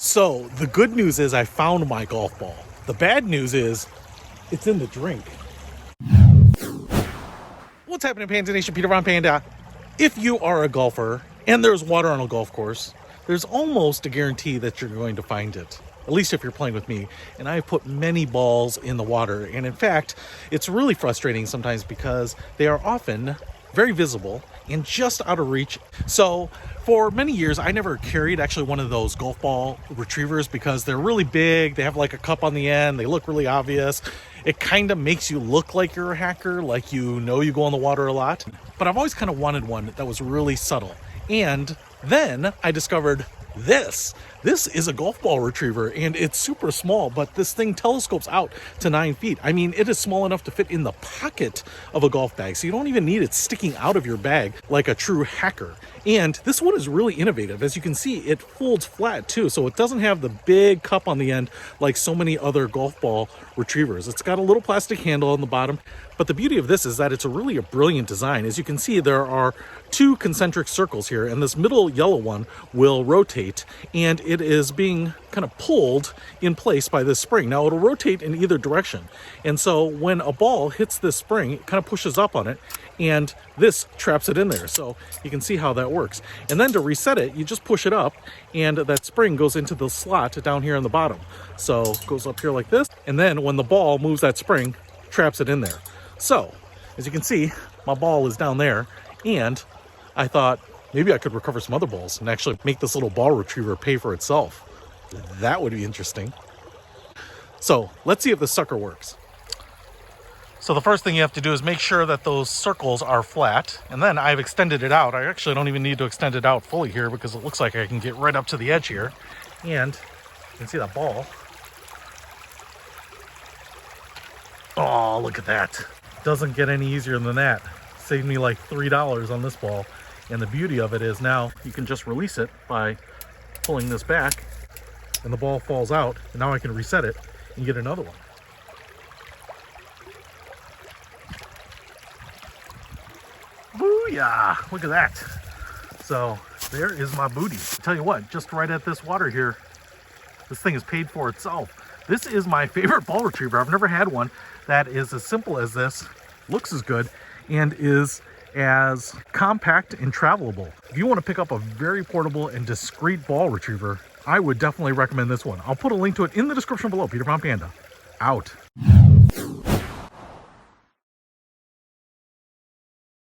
So the good news is I found my golf ball. The bad news is it's in the drink. What's happening, Panda Nation? Peter von Panda. If you are a golfer and there's water on a golf course, there's almost a guarantee that you're going to find it. At least if you're playing with me. And I've put many balls in the water. And in fact, it's really frustrating sometimes because they are often very visible and just out of reach. So for many years, I never carried actually one of those golf ball retrievers because they're really big. They have like a cup on the end. They look really obvious. It kind of makes you look like you're a hacker, like you know you go in the water a lot. But I've always kind of wanted one that was really subtle. And then I discovered this. This is a golf ball retriever and it's super small, but this thing telescopes out to 9 feet. I mean, it is small enough to fit in the pocket of a golf bag. So you don't even need it sticking out of your bag like a true hacker. And this one is really innovative. As you can see, it folds flat too. So it doesn't have the big cup on the end like so many other golf ball retrievers. It's got a little plastic handle on the bottom. But the beauty of this is that it's really a brilliant design. As you can see, there are two concentric circles here, and this middle yellow one will rotate, and it is being kind of pulled in place by this spring. Now, it'll rotate in either direction. And so when a ball hits this spring, it kind of pushes up on it, and this traps it in there. So you can see how that works. And then to reset it, you just push it up, and that spring goes into the slot down here on the bottom. So it goes up here like this, and then when the ball moves that spring, traps it in there. So, as you can see, my ball is down there, and I thought maybe I could recover some other balls and actually make this little ball retriever pay for itself. That would be interesting. So, let's see if this sucker works. So the first thing you have to do is make sure that those circles are flat, and then I've extended it out. I actually don't even need to extend it out fully here because it looks like I can get right up to the edge here. And you can see that ball. Oh, look at that. Doesn't get any easier than that. Saved me like $3 on this ball. And the beauty of it is now you can just release it by pulling this back and the ball falls out. And now I can reset it and get another one. Booyah! Look at that. So there is my booty. I tell you what, just right at this water here, this thing is paid for itself. This is my favorite ball retriever. I've never had one that is as simple as this, looks as good, and is as compact and travelable. If you want to pick up a very portable and discreet ball retriever, I would definitely recommend this one. I'll put a link to it in the description below. Peter von Panda, out.